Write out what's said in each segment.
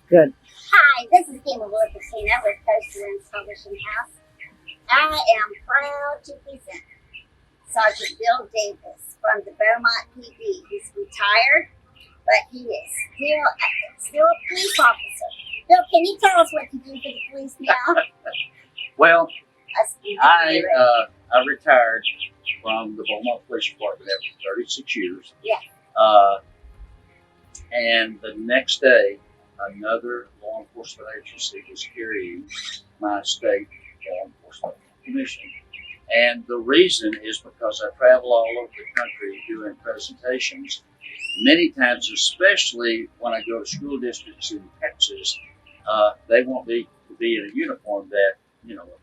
Good. Hi, this is Kim Wood Casino with Coast Winds Publishing House. I am proud to present Sergeant Bill Davis from the Beaumont PD. He's retired, but he is still a police officer. Bill, can you tell us what you do for the police now? Well, Us- I retired from the Beaumont Police Department after 36 years. Yeah. And the next day, another law enforcement agency was carrying my state law enforcement commission. And the reason is because I travel all over the country doing presentations. Many times, especially when I go to school districts in Texas, they want me to be in a uniform, that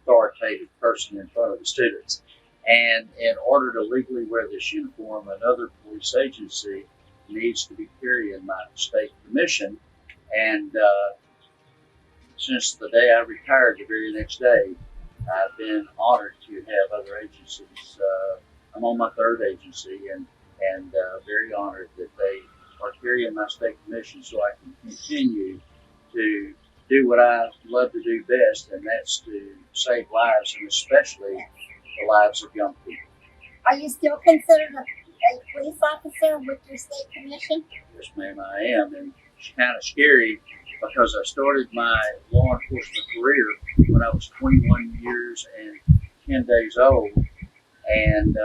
authoritative person in front of the students. And in order to legally wear this uniform, another police agency needs to be carrying my state commission. And since the day I retired, the very next day, I've been honored to have other agencies. I'm on my third agency, and very honored that they are carrying my state commission, so I can continue to do what I love to do best, and that's to save lives, and especially the lives of young people. Are you still considered a police officer with your state commission? Yes, ma'am, I am, and it's kind of scary because I started my law enforcement career when I was 21 years and 10 days old, and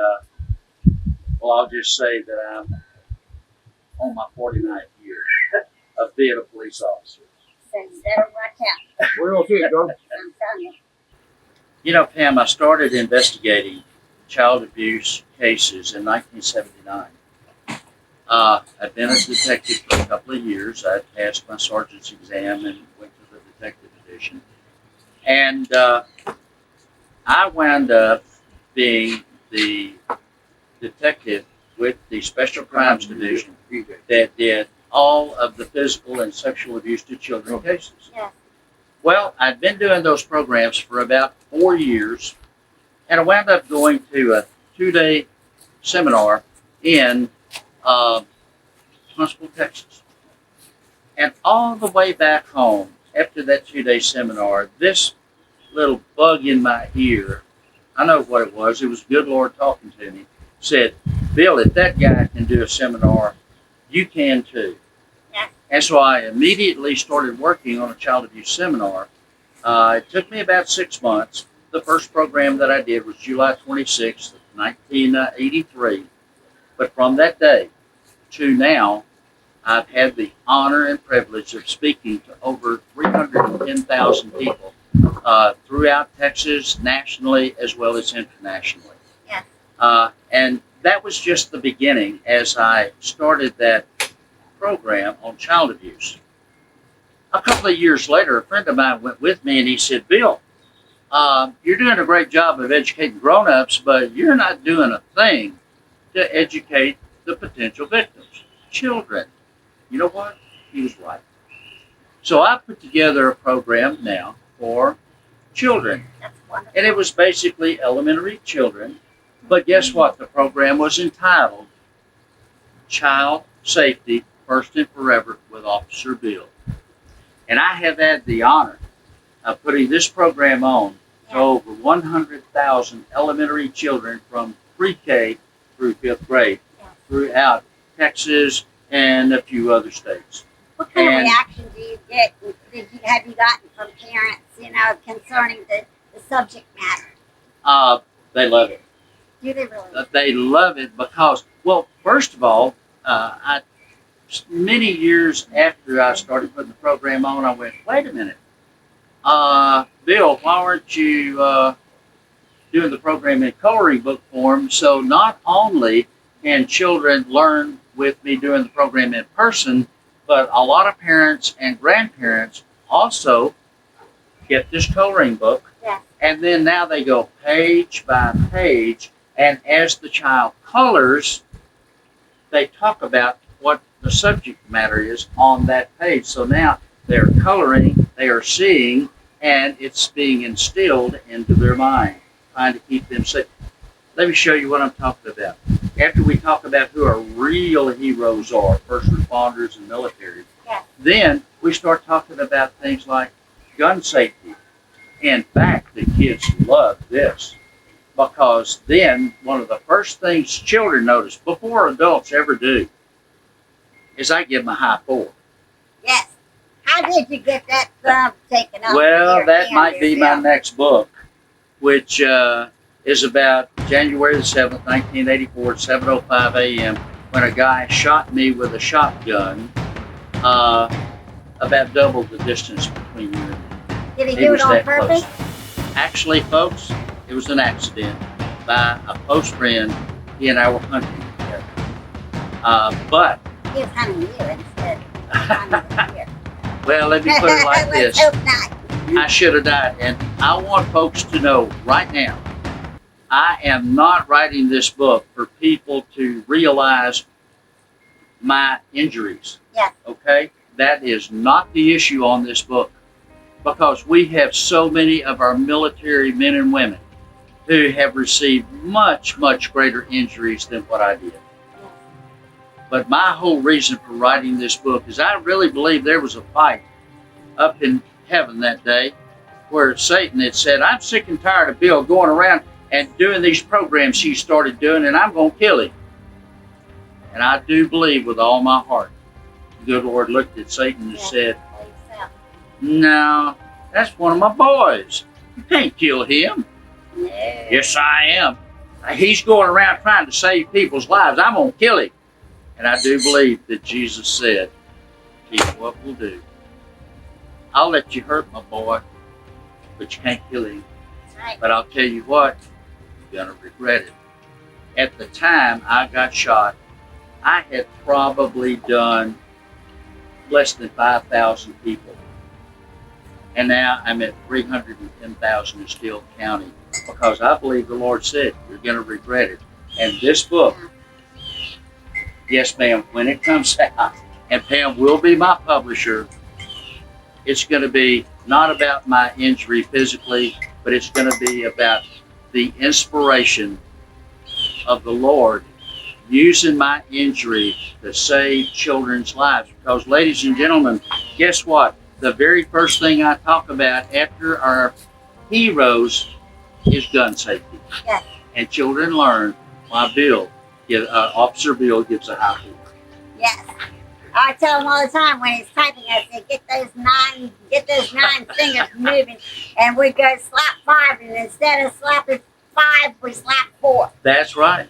well, I'll just say that I'm on my 49th year of being a police officer. So you better watch out. We're okay, Joe. I'm telling you. You know, Pam, I started investigating child abuse cases in 1979. I've been a detective for a couple of years. I passed my sergeant's exam and went to the detective division. And I wound up being the detective with the Special Crimes Division that did all of the physical and sexual abuse to children cases. Yeah. Well, I'd been doing those programs for about 4 years, and I wound up going to a 2-day seminar in Huntsville, Texas. And all the way back home, after that 2-day seminar, this little bug in my ear, I know what it was. It was the good Lord talking to me. Said, Bill, if that guy can do a seminar, you can too. Yeah. And so I immediately started working on a child abuse seminar. It took me about 6 months. The first program that I did was July 26th, 1983. But from that day to now, I've had the honor and privilege of speaking to over 310,000 people throughout Texas, nationally, as well as internationally. Yeah. And that was just the beginning as I started that program on child abuse. A couple of years later, a friend of mine went with me and he said, Bill, you're doing a great job of educating grown-ups, but you're not doing a thing to educate the potential victims, children. You know what? He was right. So I put together a program now for children. That's wonderful. And it was basically elementary children. But guess what? The program was entitled Child Safety First and Forever with Officer Bill. And I have had the honor of putting this program on to over 100,000 elementary children from pre-K through 5th grade throughout Texas and a few other states. What kind of And- reaction do you get? Have you gotten from parents, concerning the subject matter? They love it. Do they really? They love it because, well, first of all, many years after I started putting the program on, I went, wait a minute. Bill, why aren't you doing the program in coloring book form? So not only can children learn with me doing the program in person, but a lot of parents and grandparents also get this coloring book. Yeah. And then now they go page by page, and as the child colors, they talk about what the subject matter is on that page. So now they're coloring, they are seeing, and it's being instilled into their mind, trying to keep them safe. Let me show you what I'm talking about. After we talk about who our real heroes are, first responders and military, Yeah. then we start talking about things like gun safety. In fact, the kids love this because then one of the first things children notice before adults ever do is I give them a high 4. Yes. How did you get that thumb taken off? Well, your that hand might be my yourself? next book, which is about January the 7th, 1984, at 7:05 a.m., when a guy shot me with a shotgun about double the distance between you and me. Did he He do was it on that purpose? close. Actually, folks, it was an accident by a close friend. He and I were hunting together. But, He was hunting you instead of hunting you. well, let me put it like Let's this. hope not. I should have died. And I want folks to know right now, I am not writing this book for people to realize my injuries. Yes. Okay? That is not the issue on this book, because we have so many of our military men and women who have received much, much greater injuries than what I did. But my whole reason for writing this book is I really believe there was a fight up in heaven that day where Satan had said, I'm sick and tired of Bill going around and doing these programs he started doing, and I'm going to kill him. And I do believe with all my heart, the good Lord looked at Satan and said, no, that's one of my boys. You can't kill him. No. Yes, I am. He's going around trying to save people's lives. I'm going to kill him. And I do believe that Jesus said, here's what we'll do. I'll let you hurt my boy, but you can't kill him. That's right. But I'll tell you what, you're going to regret it. At the time I got shot, I had probably done less than 5,000 people. And now I'm at 310,000 in Steele County, because I believe the Lord said, you're going to regret it. And this book, yes, ma'am, when it comes out, and Pam will be my publisher, it's going to be not about my injury physically, but it's going to be about the inspiration of the Lord using my injury to save children's lives. Because, ladies and gentlemen, guess what? The very first thing I talk about after our heroes is gun safety. Yes. And children learn why Officer Bill gives a high 4. Yes. I tell him all the time when he's typing, I say, get those 9 fingers moving, and we go slap 5, and instead of slapping 5, we slap 4. That's right.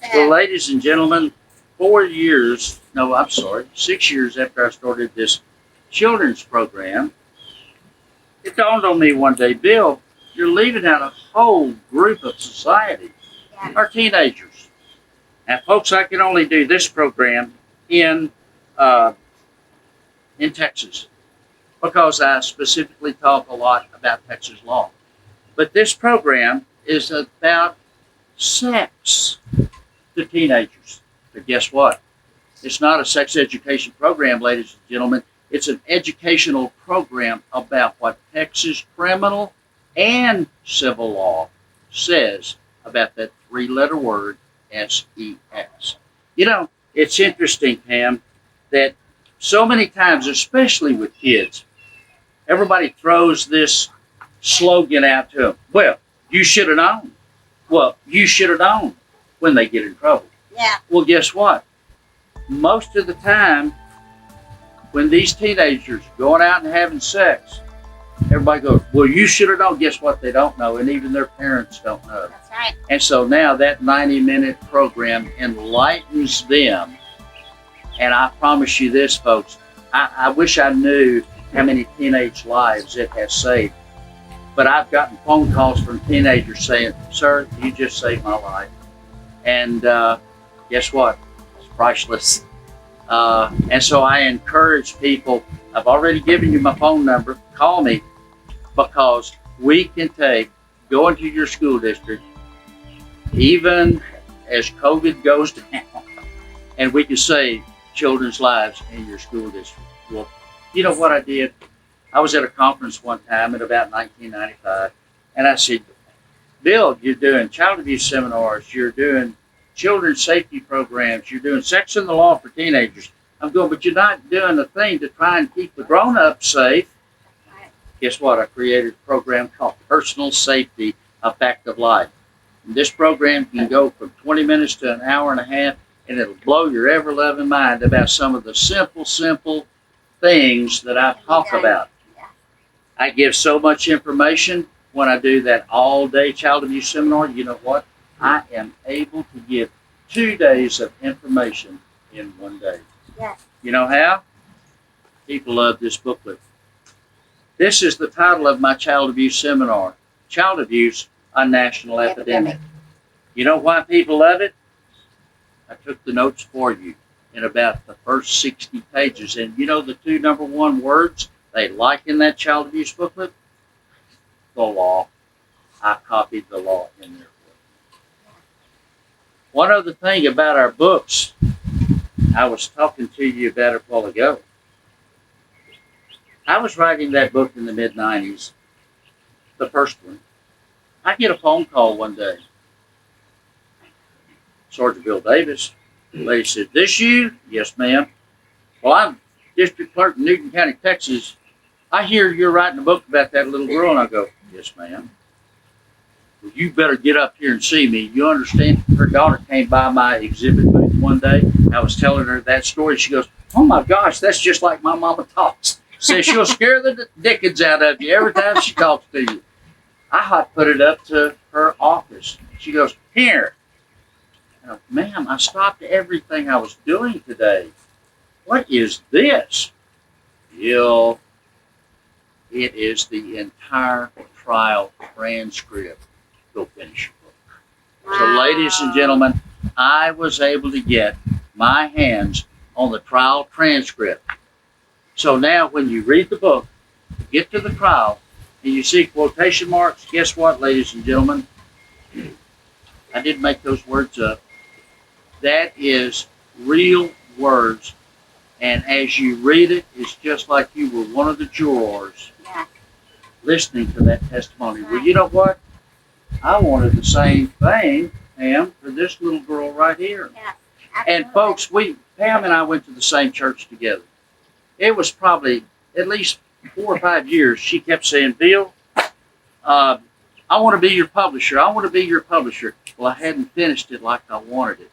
So, Well, ladies and gentlemen, 6 years after I started this children's program, it dawned on me one day, Bill, you're leaving out a whole group of society, yeah. our teenagers. Now, folks, I can only do this program in Texas, because I specifically talk a lot about Texas law. But this program is about sex to teenagers. But guess what? It's not a sex education program, ladies and gentlemen. It's an educational program about what Texas criminal and civil law says about that 3-letter word, SEX. You know, it's interesting, Pam, that so many times, especially with kids, everybody throws this slogan out to them. Well, you should have known. Well, you should have known, when they get in trouble. Yeah. Well, guess what? Most of the time, when these teenagers going out and having sex, everybody goes, well, you should have known. Guess what? They don't know, and even their parents don't know. That's right. And so now that 90-minute program enlightens them. And I promise you this, folks, I wish I knew how many teenage lives it has saved. But I've gotten phone calls from teenagers saying, sir, you just saved my life. And guess what? It's priceless. And so I encourage people, I've already given you my phone number, call me, because we can go into your school district, even as COVID goes down, and we can save children's lives in your school district. Well, you know what I did? I was at a conference one time in about 1995, and I said, Bill, you're doing child abuse seminars, you're doing children's safety programs, you're doing sex and the law for teenagers. I'm going, but you're not doing a thing to try and keep the grown-ups safe. Right. Guess what? I created a program called Personal Safety, a Fact of Life. And this program can go from 20 minutes to an hour and a half, and it'll blow your ever-loving mind about some of the simple things that I talk about. Yeah. I give so much information when I do that all-day child abuse seminar. You know what? I am able to give 2 days of information in 1 day. Yes. You know how? People love this booklet. This is the title of my child abuse seminar, Child Abuse, a National Epidemic. You know why people love it? I took the notes for you in about the first 60 pages. And you know the two number one words they like in that child abuse booklet? The law. I copied the law in there. One other thing about our books, I was talking to you about it a while ago. I was writing that book in the mid-90s, the first one. I get a phone call one day. Sergeant Bill Davis. The lady said, "This you?" "Yes, ma'am." "Well, I'm district clerk in Newton County, Texas. I hear you're writing a book about that little girl." And I go, "Yes, ma'am." "Well, you better get up here and see me. You understand?" Her daughter came by my exhibit booth one day. I was telling her that story. She goes, "Oh my gosh, that's just like my mama talks." Says she'll scare the dickens out of you every time she talks to you. I hot put it up to her office. She goes, "Here." "Ma'am, I stopped everything I was doing today. What is this?" "Bill, it is the entire trial transcript. Go finish your book." So, ladies and gentlemen, I was able to get my hands on the trial transcript. So now when you read the book, get to the trial, and you see quotation marks, guess what, ladies and gentlemen? I didn't make those words up. That is real words. And as you read it, it's just like you were one of the jurors listening to that testimony. Well, you know what? I wanted the same thing, Pam, for this little girl right here. Yeah. And folks, Pam and I went to the same church together. It was probably at least 4 or 5 years. She kept saying, "Bill, I want to be your publisher. I want to be your publisher." Well, I hadn't finished it like I wanted it.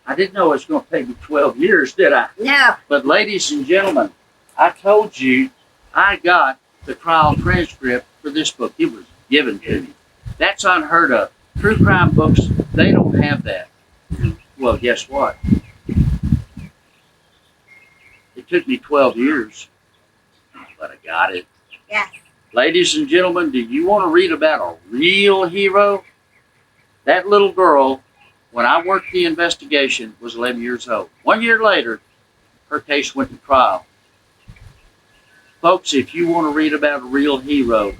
I didn't know it was going to take me 12 years, did I? No. But ladies and gentlemen, I told you I got the trial transcript for this book. It was given to me. That's unheard of. True crime books, they don't have that. Well, guess what? It took me 12 years, but I got it. Yes. Ladies and gentlemen, do you want to read about a real hero? That little girl, when I worked the investigation, was 11 years old. 1 year later, her case went to trial. Folks, if you want to read about a real hero,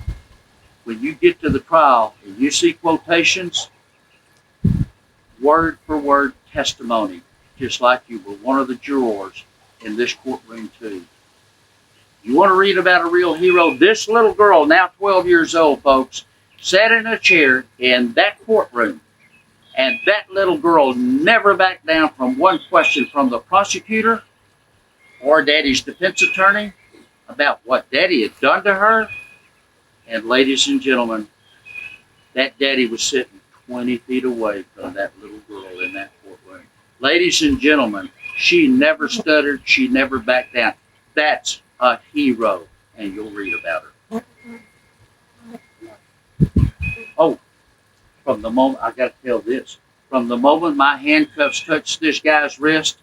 when you get to the trial and you see quotations, word for word testimony, just like you were one of the jurors in this courtroom too. You want to read about a real hero? This little girl, now 12 years old, folks, sat in a chair in that courtroom. And that little girl never backed down from one question from the prosecutor or Daddy's defense attorney about what Daddy had done to her. And ladies and gentlemen, that Daddy was sitting 20 feet away from that little girl in that courtroom. Ladies and gentlemen, she never stuttered. She never backed down. That's a hero, and you'll read about her. Oh, from the moment, I got to tell this, from the moment my handcuffs touched this guy's wrist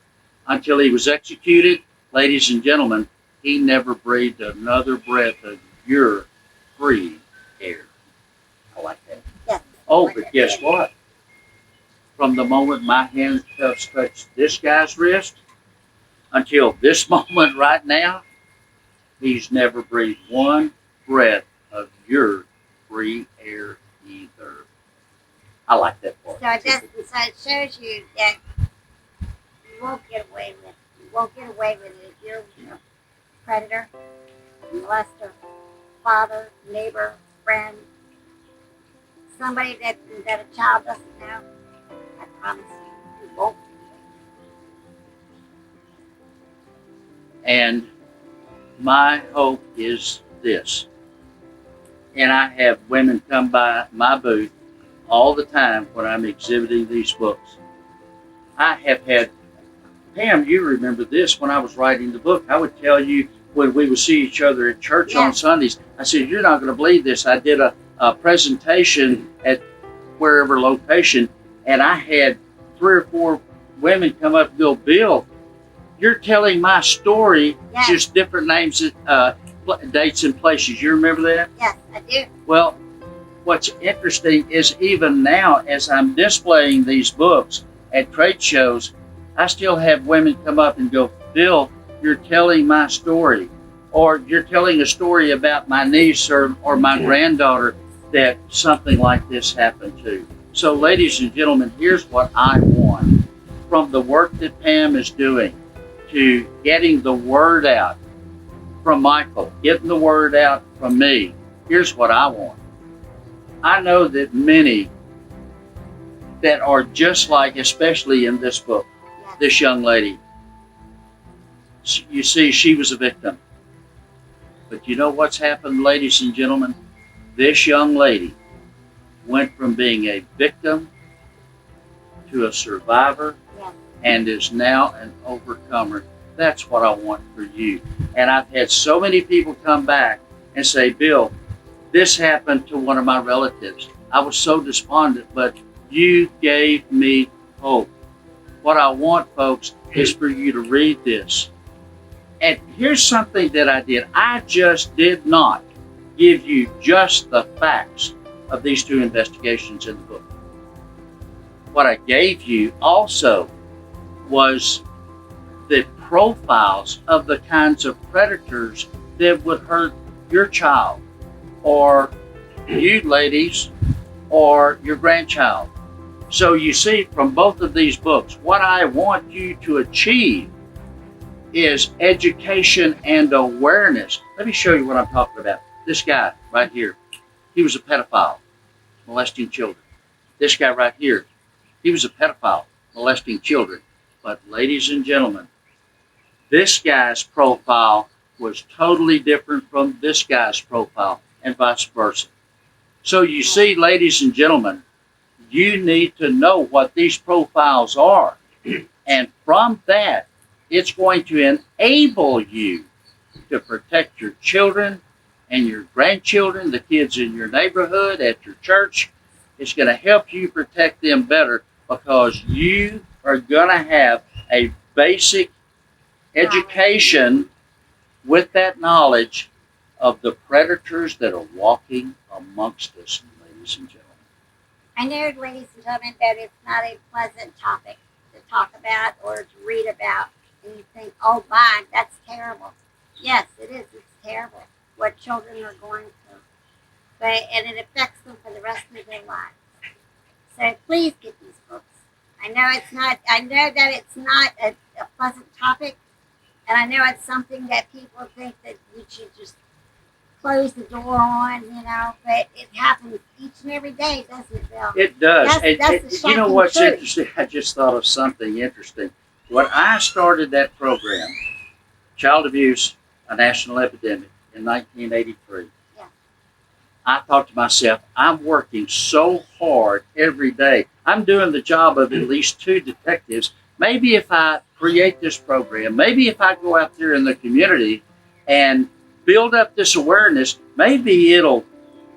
until he was executed, ladies and gentlemen, he never breathed another breath of your free air. I like that. Yes. Oh, but guess what? From the moment my handcuffs touched this guy's wrist until this moment right now, he's never breathed one breath of your free air either. I like that part. So it shows you that you won't get away with it. You won't get away with it if you're a predator, molester, father, neighbor, friend, somebody that a child doesn't know. I promise you, you won't. And my hope is this, and I have women come by my booth all the time when I'm exhibiting these books. I have had, Pam, you remember this when I was writing the book. I would tell you when we would see each other at church on Sundays, I said, you're not going to believe this. I did a presentation at wherever location, and I had 3 or 4 women come up and go, Bill, you're telling my story, just different names, dates and places. You remember that? Yes, I do. Well, what's interesting is even now, as I'm displaying these books at trade shows, I still have women come up and go, Bill, you're telling my story, or you're telling a story about my niece or my granddaughter that something like this happened to. So, ladies and gentlemen, here's what I want from the work that Pam is doing to getting the word out from Michael, getting the word out from me. Here's what I want. I know that many that are just like, especially in this book, this young lady. You see, she was a victim. But you know what's happened, ladies and gentlemen? This young lady went from being a victim to a survivor and is now an overcomer. That's what I want for you. And I've had so many people come back and say, Bill, this happened to one of my relatives. I was so despondent, but you gave me hope. What I want, folks, is for you to read this. And here's something that I did. I just did not give you just the facts of these 2 investigations in the book. What I gave you also was the profiles of the kinds of predators that would hurt your child or you ladies or your grandchild. So you see from both of these books, what I want you to achieve is education and awareness. Let me show you what I'm talking about. This guy right here, he was a pedophile, molesting children. This guy right here, he was a pedophile, molesting children. But ladies and gentlemen, this guy's profile was totally different from this guy's profile and vice versa. So you see, ladies and gentlemen, you need to know what these profiles are. And from that, it's going to enable you to protect your children and your grandchildren, the kids in your neighborhood, at your church. It's going to help you protect them better because you are going to have a basic education with that knowledge of the predators that are walking amongst us, ladies and gentlemen. I know, ladies and gentlemen, that it's not a pleasant topic to talk about or to read about. And you think, oh my, that's terrible. Yes, it is. It's terrible what children are going through. And it affects them for the rest of their lives. So please get these books. I know that it's not a pleasant topic. And I know it's something that people think that we should just close the door on, but it happens each and every day, doesn't it, Bill? It does. That's the you know what's truth. interesting? I just thought of something interesting. When I started that program, Child Abuse, a National Epidemic, in 1983, I thought to myself, I'm working so hard every day. I'm doing the job of at least 2 detectives. Maybe if I create this program, maybe if I go out there in the community and build up this awareness, maybe it'll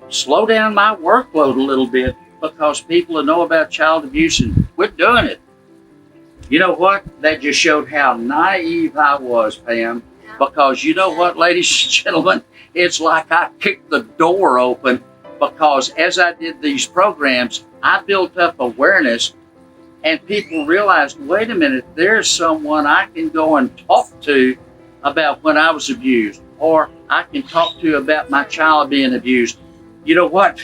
slow down my workload a little bit because people will know about child abuse and quit doing it. You know what? That just showed how naive I was, Pam, because you know what, ladies and gentlemen? It's like I kicked the door open because as I did these programs, I built up awareness and people realized, wait a minute, there's someone I can go and talk to about when I was abused, or I can talk to about my child being abused. You know what?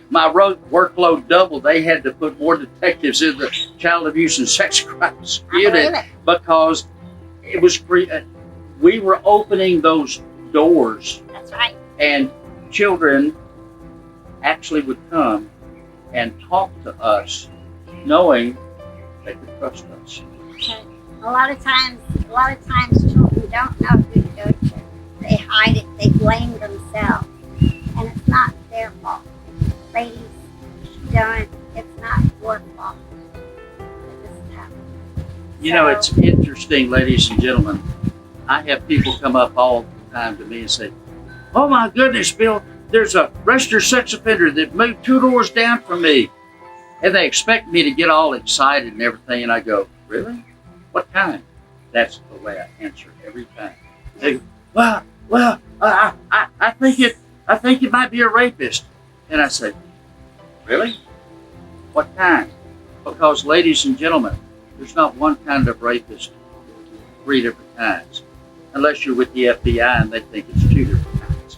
My workload doubled. They had to put more detectives in the child abuse and sex crimes unit because it was we were opening those doors. That's right. And children actually would come and talk to us knowing they could trust us. A lot of times children children don't know who to go to. They hide it, they blame themselves, and it's not their fault. Ladies, don't, it's not your fault that this is happening. You know, it's interesting, ladies and gentlemen. I have people come up all the time to me and say, "Oh my goodness, Bill, there's a registered sex offender that moved 2 doors down from me." And they expect me to get all excited and everything, and I go, "Really? What kind?" That's the way I answer every time. They go, well, I think it might be a rapist. And I say, "Really? What kind?" Because, ladies and gentlemen, there's not one kind of rapist, 3 different kinds. Unless you're with the FBI and they think it's 2 different kinds.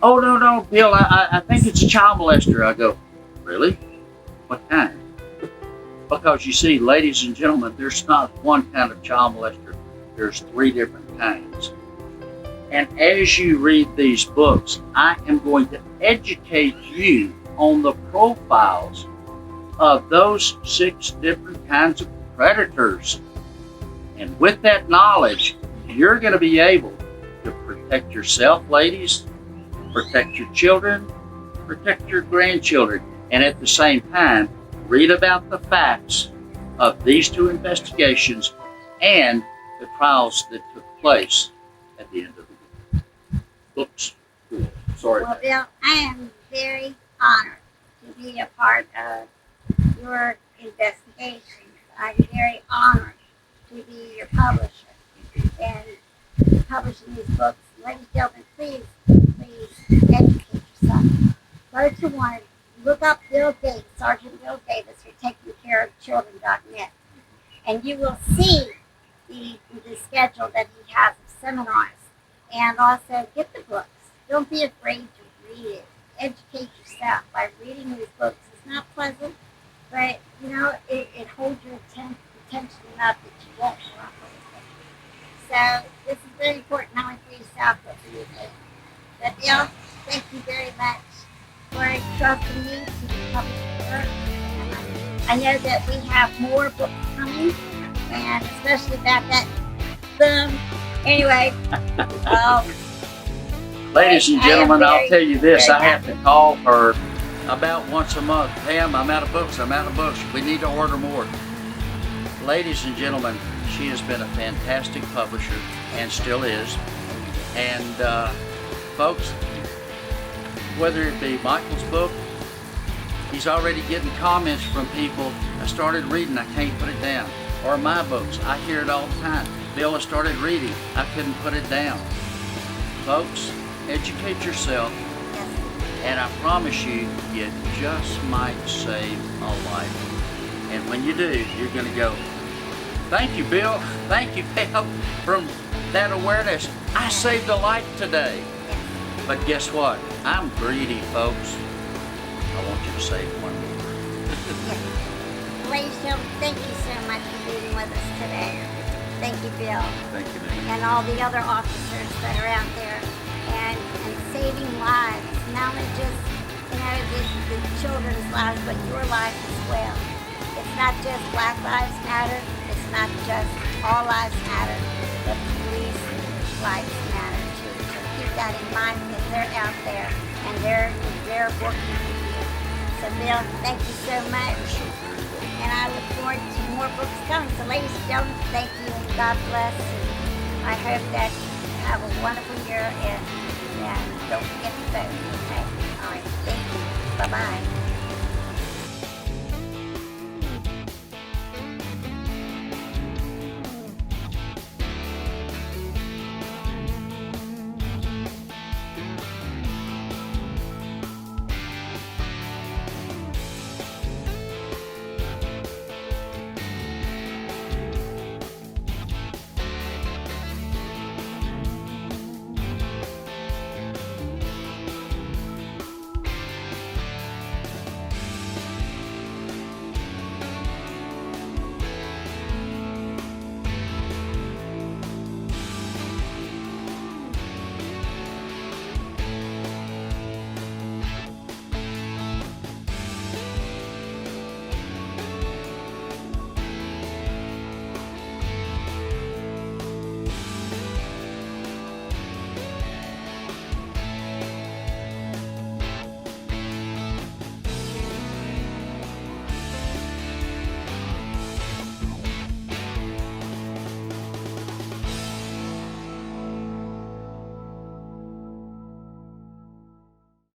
"Oh, no, Bill, I think it's a child molester." I go, "Really? What kind?" Because you see, ladies and gentlemen, there's not one kind of child molester. There's 3 different kinds. And as you read these books, I am going to educate you on the profiles of those 6 different kinds of predators. And with that knowledge, you're going to be able to protect yourself, ladies, protect your children, protect your grandchildren, and at the same time, read about the facts of these 2 investigations and the trials that took place at the end of the day. Oops. Sorry. Well, Bill, I am very honored to be a part of your investigations. I'm very honored to be your publisher and publishing these books. Ladies and gentlemen, please educate yourself. Go to one, look up Bill Davis, Sergeant Bill Davis, for takingcareofchildren.net, and you will see the schedule that he has of seminars. And also get the books. Don't be afraid to read it. Educate yourself by reading these books. It's not pleasant, but you know, it holds your attention enough that you won't walk away. So this is very important, not only for yourself, but for your family. But Bill, thank you very much for trusting me to publish your work. And I know that we have more books coming, and especially about that boom. Anyway, Ladies and gentlemen, I'll tell you this, very I have to call her about once a month. "Pam, I'm out of books. We need to order more." Ladies and gentlemen, she has been a fantastic publisher and still is. And folks, whether it be Michael's book, he's already getting comments from people. "I started reading, I can't put it down." Or my books, I hear it all the time. "Bill, I started reading, I couldn't put it down." Folks, educate yourself, and I promise you, you just might save a life. And when you do, you're going to go, "Thank you, Bill. Thank you, Pam, from that awareness. I saved a life today." But guess what? I'm greedy, folks. I want you to save one more. Ladies and gentlemen, thank you so much for being with us today. Thank you, Bill. Thank you, ma'am. And all the other officers that are out there and saving lives. Not only just, you know, the children's lives, but your life as well. It's not just Black Lives Matter. It's not just All Lives Matter, but police lives matter too. So keep that in mind because they're out there and they're working with you. So Bill, thank you so much. And I look forward to more books coming. So ladies and gentlemen, thank you and God bless. And I hope that you have a wonderful year and don't forget to vote. Okay? All right. Thank you. Bye-bye.